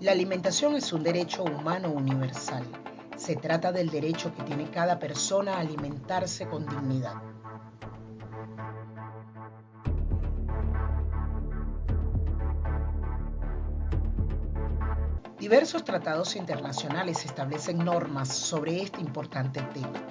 La alimentación es un derecho humano universal. Se trata del derecho que tiene cada persona a alimentarse con dignidad. Diversos tratados internacionales establecen normas sobre este importante tema.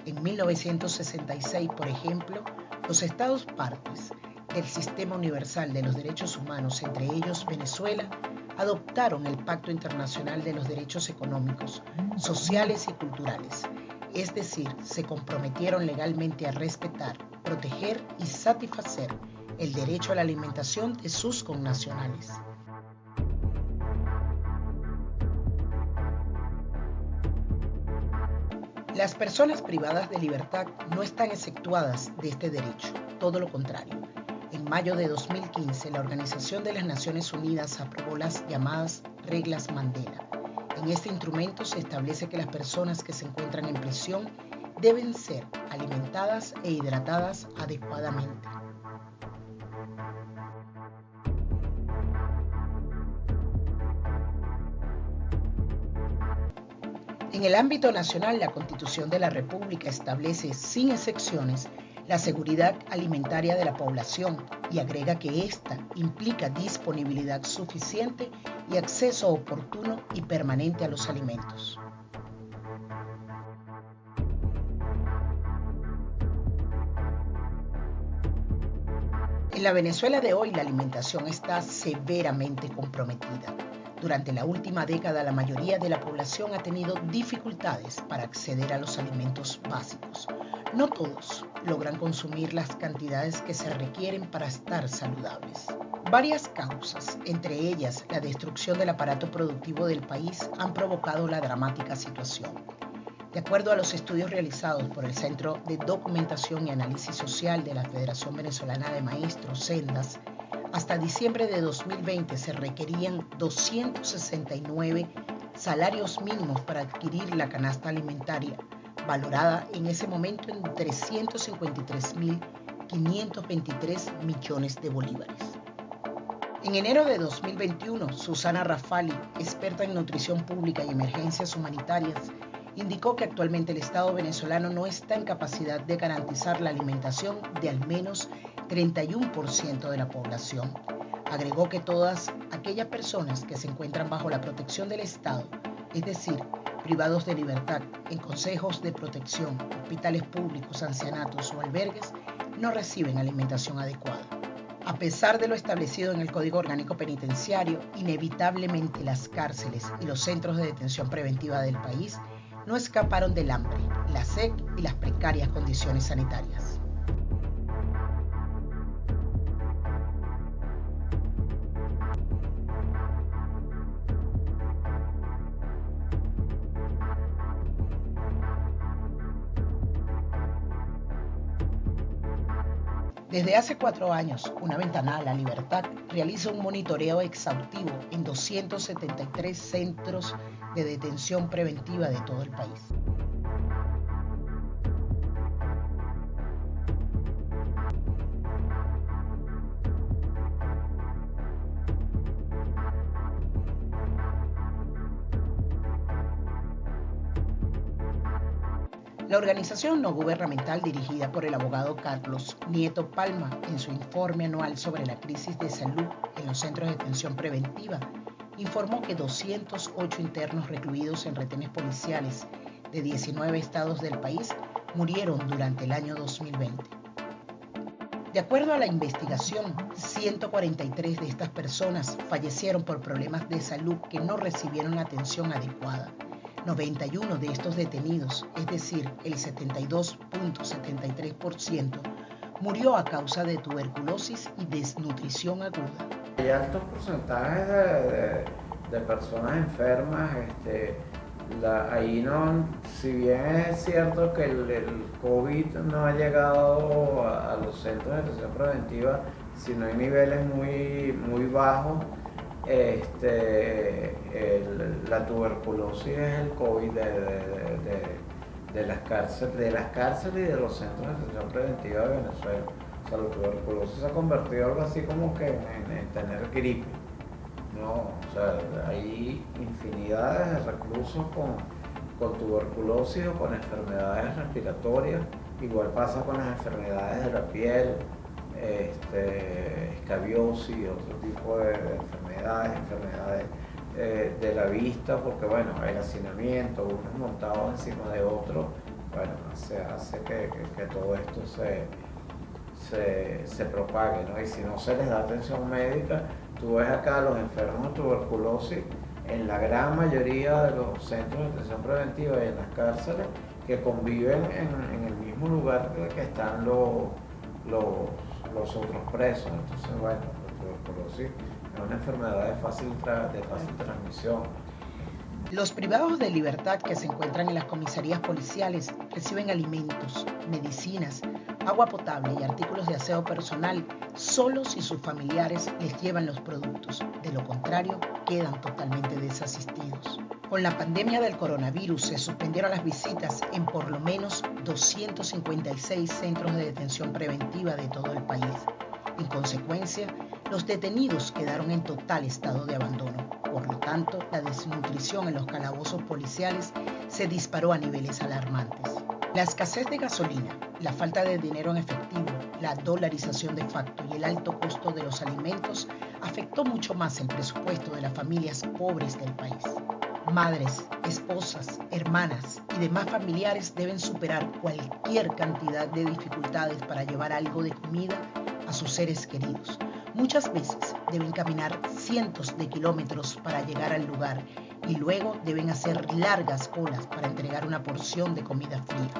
En 1966, por ejemplo, los Estados partes del Sistema Universal de los Derechos Humanos, entre ellos Venezuela, adoptaron el Pacto Internacional de los Derechos Económicos, Sociales y Culturales, es decir, se comprometieron legalmente a respetar, proteger y satisfacer el derecho a la alimentación de sus connacionales. Las personas privadas de libertad no están exceptuadas de este derecho, todo lo contrario. En mayo de 2015, la Organización de las Naciones Unidas aprobó las llamadas Reglas Mandela. En este instrumento se establece que las personas que se encuentran en prisión deben ser alimentadas e hidratadas adecuadamente. En el ámbito nacional, la Constitución de la República establece, sin excepciones, la seguridad alimentaria de la población y agrega que ésta implica disponibilidad suficiente y acceso oportuno y permanente a los alimentos. En la Venezuela de hoy, la alimentación está severamente comprometida. Durante la última década, la mayoría de la población ha tenido dificultades para acceder a los alimentos básicos. No todos logran consumir las cantidades que se requieren para estar saludables. Varias causas, entre ellas la destrucción del aparato productivo del país, han provocado la dramática situación. De acuerdo a los estudios realizados por el Centro de Documentación y Análisis Social de la Federación Venezolana de Maestros, SENDAS, hasta diciembre de 2020 se requerían 269 salarios mínimos para adquirir la canasta alimentaria, valorada en ese momento en 353.523 millones de bolívares. En enero de 2021, Susana Rafali, experta en nutrición pública y emergencias humanitarias, indicó que actualmente el Estado venezolano no está en capacidad de garantizar la alimentación de al menos 31% de la población. Agregó que todas aquellas personas que se encuentran bajo la protección del Estado, es decir, privados de libertad, en consejos de protección, hospitales públicos, ancianatos o albergues, no reciben alimentación adecuada. A pesar de lo establecido en el Código Orgánico Penitenciario, inevitablemente las cárceles y los centros de detención preventiva del país no escaparon del hambre, la sed y las precarias condiciones sanitarias. Desde hace 4 años, una ventana a la libertad realiza un monitoreo exhaustivo en 273 centros de detención preventiva de todo el país. La organización no gubernamental dirigida por el abogado Carlos Nieto Palma, en su informe anual sobre la crisis de salud en los centros de detención preventiva, informó que 208 internos recluidos en retenes policiales de 19 estados del país murieron durante el año 2020. De acuerdo a la investigación, 143 de estas personas fallecieron por problemas de salud que no recibieron la atención adecuada. 91 de estos detenidos, es decir, el 72.73%, murió a causa de tuberculosis y desnutrición aguda. Hay altos porcentajes de personas enfermas. Ahí no, si bien es cierto que el COVID no ha llegado a los centros de atención preventiva, sino en niveles muy bajos. La tuberculosis es el COVID de las cárceles y de los centros de atención preventiva de Venezuela. O sea, la tuberculosis se ha convertido en algo así como que en tener gripe. No, o sea, hay infinidades de reclusos con tuberculosis o con enfermedades respiratorias. Igual pasa con las enfermedades de la piel, escabiosis, otro tipo de enfermedades de la vista, porque bueno, el hacinamiento, unos montados encima de otros, bueno, hace que todo esto se propague, ¿no? Y si no se les da atención médica, tú ves acá los enfermos de tuberculosis en la gran mayoría de los centros de atención preventiva y en las cárceles que conviven en el mismo lugar que están los otros presos. Entonces, bueno, la tuberculosis es una enfermedad de fácil transmisión. Los privados de libertad que se encuentran en las comisarías policiales reciben alimentos, medicinas, agua potable y artículos de aseo personal solo si sus familiares les llevan los productos. De lo contrario, quedan totalmente desasistidos. Con la pandemia del coronavirus se suspendieron las visitas en por lo menos 256 centros de detención preventiva de todo el país. En consecuencia, los detenidos quedaron en total estado de abandono. Por lo tanto, la desnutrición en los calabozos policiales se disparó a niveles alarmantes. La escasez de gasolina, la falta de dinero en efectivo, la dolarización de facto y el alto costo de los alimentos afectó mucho más el presupuesto de las familias pobres del país. Madres, esposas, hermanas y demás familiares deben superar cualquier cantidad de dificultades para llevar algo de comida a sus seres queridos. Muchas veces deben caminar cientos de kilómetros para llegar al lugar y luego deben hacer largas colas para entregar una porción de comida fría.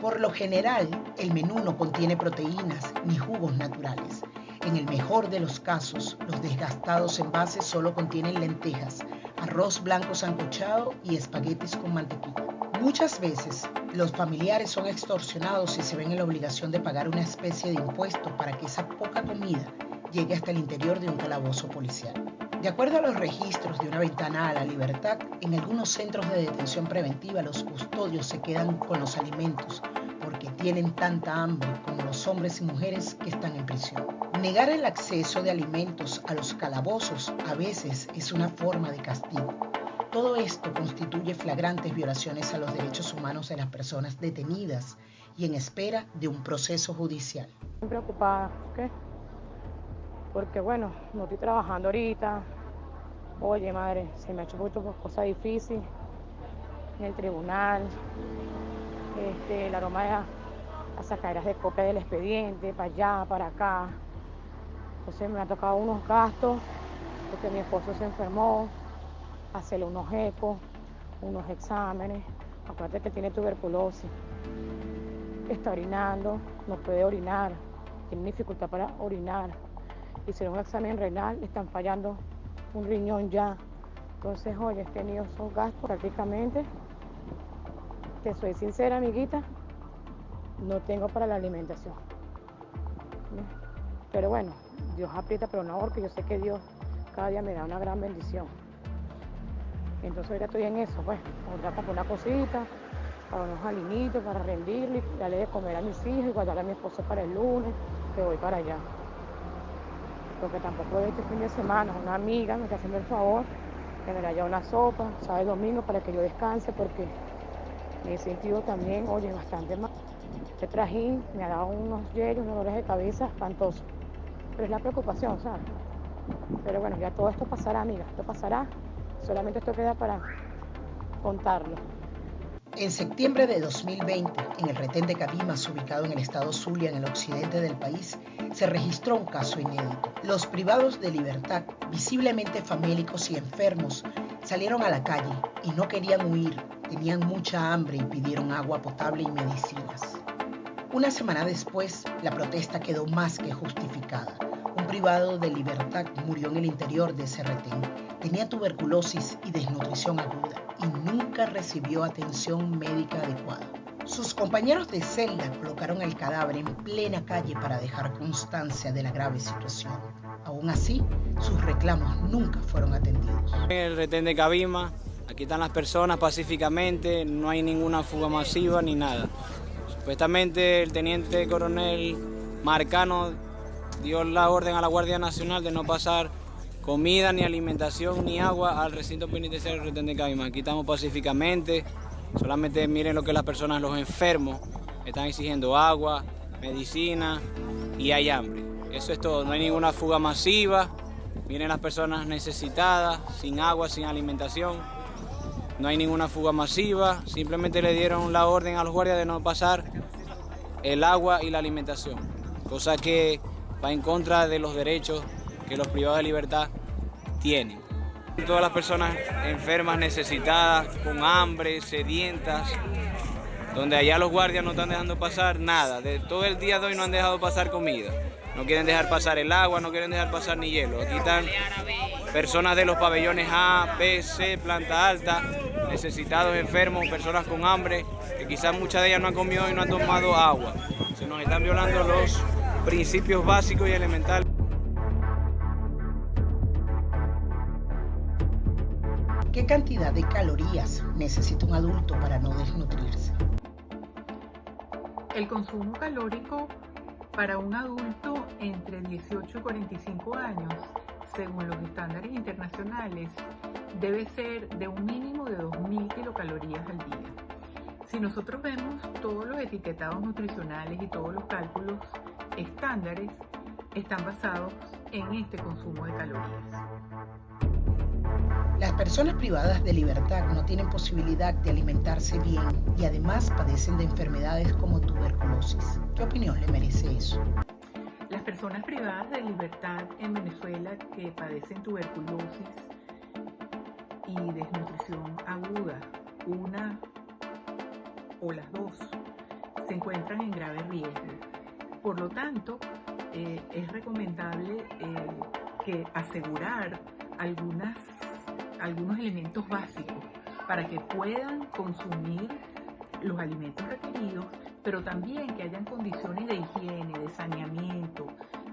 Por lo general, el menú no contiene proteínas ni jugos naturales. En el mejor de los casos, los desgastados envases solo contienen lentejas, arroz blanco sancochado y espaguetis con mantequilla. Muchas veces, los familiares son extorsionados y se ven en la obligación de pagar una especie de impuesto para que esa poca comida llegue hasta el interior de un calabozo policial. De acuerdo a los registros de Una Ventana a la Libertad, en algunos centros de detención preventiva los custodios se quedan con los alimentos porque tienen tanta hambre como los hombres y mujeres que están en prisión. Negar el acceso de alimentos a los calabozos a veces es una forma de castigo. Todo esto constituye flagrantes violaciones a los derechos humanos de las personas detenidas y en espera de un proceso judicial. Estoy preocupada, ¿qué? Porque bueno, no estoy trabajando ahorita. Oye, madre, se me ha hecho mucho cosa difícil en el tribunal. El aroma de las sacaderas de copia del expediente, para allá, para acá. Entonces me ha tocado unos gastos, porque mi esposo se enfermó, hacerle unos ecos, unos exámenes. Acuérdate que tiene tuberculosis. Está orinando, no puede orinar, tiene dificultad para orinar. Hicieron un examen renal, están fallando un riñón ya. Entonces, oye, he tenido esos gastos prácticamente. Te soy sincera, amiguita, no tengo para la alimentación. Pero bueno, Dios aprieta, pero no, porque yo sé que Dios cada día me da una gran bendición. Entonces ahorita estoy en eso, pues, voy a comprar una cosita, para unos alimitos, para rendirle, darle de comer a mis hijos y guardar a mi esposo para el lunes, que voy para allá. Porque tampoco este fin de semana, una amiga me está haciendo el favor que me haya una sopa, sábado y domingo, para que yo descanse, porque me he sentido también, oye, bastante mal. Este trajín me ha dado unos yellos, unos dolores de cabeza espantosos. Pero es la preocupación, ¿sabes? Pero bueno, ya todo esto pasará, amiga, esto pasará. Solamente esto queda para contarlo. En septiembre de 2020, en el retén de Cabimas, ubicado en el estado Zulia, en el occidente del país, se registró un caso inédito. Los privados de libertad, visiblemente famélicos y enfermos, salieron a la calle y no querían huir, tenían mucha hambre y pidieron agua potable y medicinas. Una semana después, la protesta quedó más que justificada. Un privado de libertad murió en el interior de ese retén. Tenía tuberculosis y desnutrición aguda y nunca recibió atención médica adecuada. Sus compañeros de celda colocaron el cadáver en plena calle para dejar constancia de la grave situación. Aún así, sus reclamos nunca fueron atendidos. En el retén de Cabimas, aquí están las personas pacíficamente, no hay ninguna fuga masiva ni nada. Supuestamente el teniente coronel Marcano dio la orden a la Guardia Nacional de no pasar comida, ni alimentación, ni agua al recinto penitenciario Retén de Caimán. Aquí estamos pacíficamente, solamente miren lo que las personas, los enfermos, están exigiendo agua, medicina y hay hambre. Eso es todo, no hay ninguna fuga masiva. Miren las personas necesitadas, sin agua, sin alimentación. No hay ninguna fuga masiva, simplemente le dieron la orden a los guardias de no pasar el agua y la alimentación, cosa que va en contra de los derechos que los privados de libertad tienen. Todas las personas enfermas, necesitadas, con hambre, sedientas, donde allá los guardias no están dejando pasar nada. De todo el día de hoy no han dejado pasar comida, no quieren dejar pasar el agua, no quieren dejar pasar ni hielo. Aquí están personas de los pabellones A, B, C, planta alta, necesitados, enfermos, personas con hambre, que quizás muchas de ellas no han comido y no han tomado agua. Se nos están violando los principios básicos y elementales. ¿Qué cantidad de calorías necesita un adulto para no desnutrirse? El consumo calórico para un adulto entre 18 y 45 años, según los estándares internacionales, debe ser de un mínimo de 2.000 kilocalorías al día. Si nosotros vemos todos los etiquetados nutricionales y todos los cálculos estándares, están basados en este consumo de calorías. Las personas privadas de libertad no tienen posibilidad de alimentarse bien y además padecen de enfermedades como tuberculosis. ¿Qué opinión le merece eso? Las personas privadas de libertad en Venezuela que padecen tuberculosis y desnutrición aguda, una o las dos, se encuentran en grave riesgo. Por lo tanto, es recomendable que asegurar algunos elementos básicos para que puedan consumir los alimentos requeridos, pero también que hayan condiciones de higiene, de saneamiento,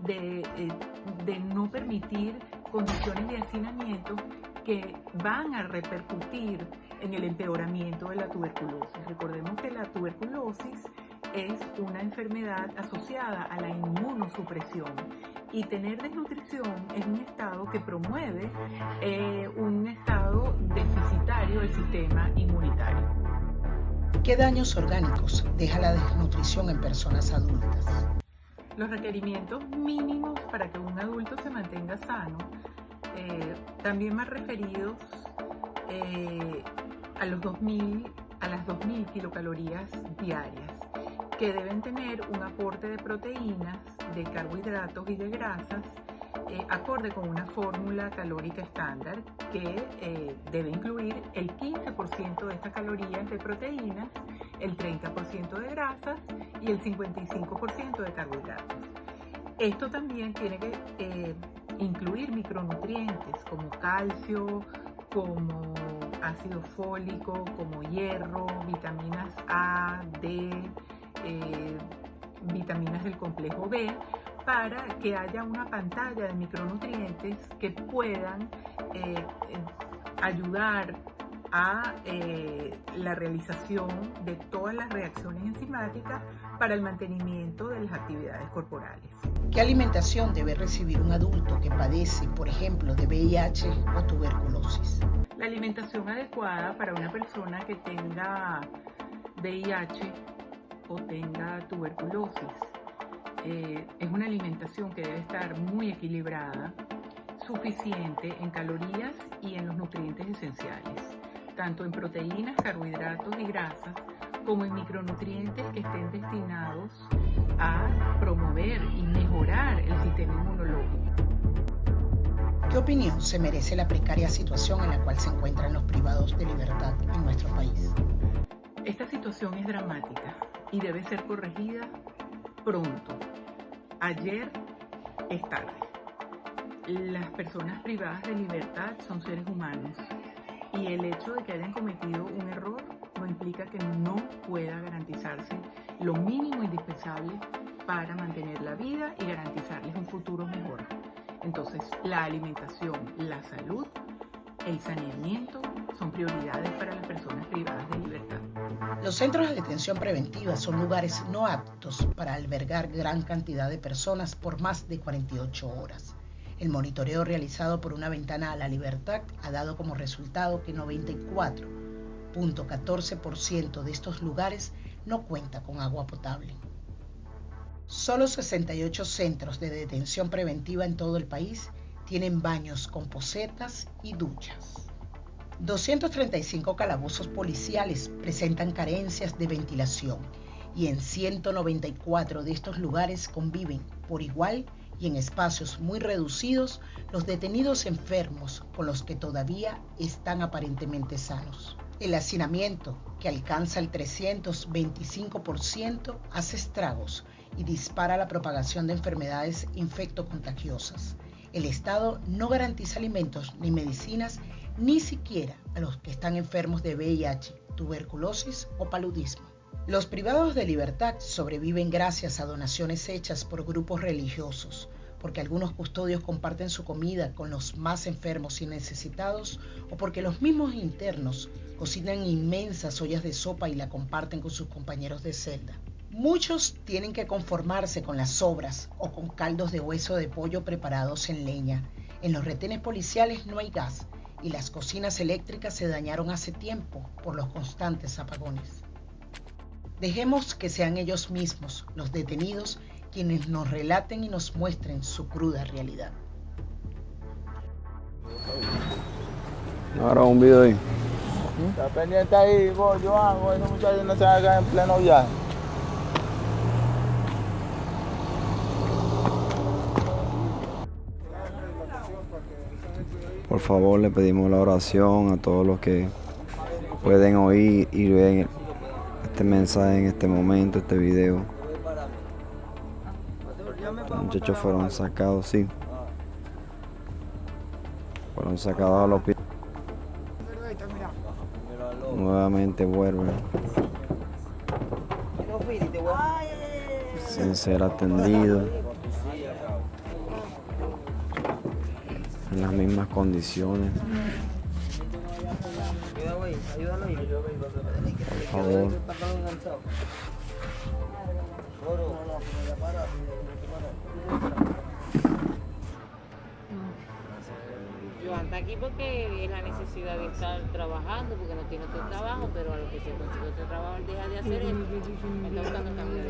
de no permitir condiciones de hacinamiento que van a repercutir en el empeoramiento de la tuberculosis. Recordemos que la tuberculosis es una enfermedad asociada a la inmunosupresión y tener desnutrición es un estado que promueve un estado deficitario del sistema inmunitario. ¿Qué daños orgánicos deja la desnutrición en personas adultas? Los requerimientos mínimos para que un adulto se mantenga sano, también más referidos a las 2.000 kilocalorías diarias, que deben tener un aporte de proteínas, de carbohidratos y de grasas, acorde con una fórmula calórica estándar que debe incluir el 15% de estas calorías de proteínas, el 30% de grasas y el 55% de carbohidratos. Esto también tiene que incluir micronutrientes como calcio, como ácido fólico, como hierro, vitaminas A, D, vitaminas del complejo B, para que haya una pantalla de micronutrientes que puedan ayudar a la realización de todas las reacciones enzimáticas para el mantenimiento de las actividades corporales. ¿Qué alimentación debe recibir un adulto que padece, por ejemplo, de VIH o tuberculosis? La alimentación adecuada para una persona que tenga VIH o tenga tuberculosis es una alimentación que debe estar muy equilibrada, suficiente en calorías y en los nutrientes esenciales, tanto en proteínas, carbohidratos y grasas, como en micronutrientes que estén destinados a promover y mejorar el sistema inmunológico. ¿Qué opinión se merece la precaria situación en la cual se encuentran los privados de libertad en nuestro país? Esta situación es dramática y debe ser corregida pronto. Ayer es tarde. Las personas privadas de libertad son seres humanos y el hecho de que hayan cometido un error no implica que no pueda garantizarse lo mínimo indispensable para mantener la vida y garantizarles un futuro mejor. Entonces, la alimentación, la salud, el saneamiento son prioridades para las personas privadas de libertad. Los centros de detención preventiva son lugares no aptos para albergar gran cantidad de personas por más de 48 horas. El monitoreo realizado por Una Ventana a la Libertad ha dado como resultado que 94,14% de estos lugares no cuenta con agua potable. Solo 68 centros de detención preventiva en todo el país tienen baños con posetas y duchas. 235 calabozos policiales presentan carencias de ventilación y en 194 de estos lugares conviven por igual y en espacios muy reducidos los detenidos enfermos con los que todavía están aparentemente sanos. El hacinamiento, que alcanza el 325%, hace estragos y dispara la propagación de enfermedades infectocontagiosas. El Estado no garantiza alimentos ni medicinas, ni siquiera a los que están enfermos de VIH, tuberculosis o paludismo. Los privados de libertad sobreviven gracias a donaciones hechas por grupos religiosos, porque algunos custodios comparten su comida con los más enfermos y necesitados, o porque los mismos internos cocinan inmensas ollas de sopa y la comparten con sus compañeros de celda. Muchos tienen que conformarse con las sobras o con caldos de hueso de pollo preparados en leña. En los retenes policiales no hay gas y las cocinas eléctricas se dañaron hace tiempo por los constantes apagones. Dejemos que sean ellos mismos, los detenidos, quienes nos relaten y nos muestren su cruda realidad. Ahora un video ahí. Está pendiente ahí, vos, Joan, esos muchachos no se hagan en pleno viaje. Por favor, le pedimos la oración a todos los que pueden oír y ver este mensaje en este momento, este video. Los muchachos fueron sacados, sí. Fueron sacados al hospital. Nuevamente vuelven sin ser atendidos en las mismas condiciones. Por favor. Joan está aquí porque es la necesidad de estar trabajando, porque no tiene otro trabajo, pero a lo que se consigue otro trabajo, él deja de hacer esto. Está buscando camino.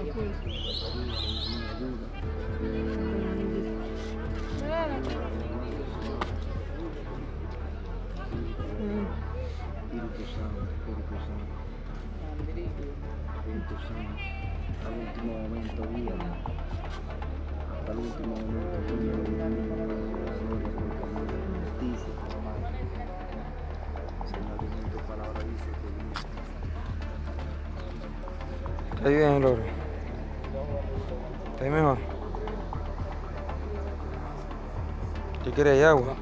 Espíritu Santo, al último momento, guíame. Hasta el último momento, guíame. Justicia, Señor, en tu palabra dice que ¿Está bien, Lore? ¿Está mejor? ¿Qué quieres, agua?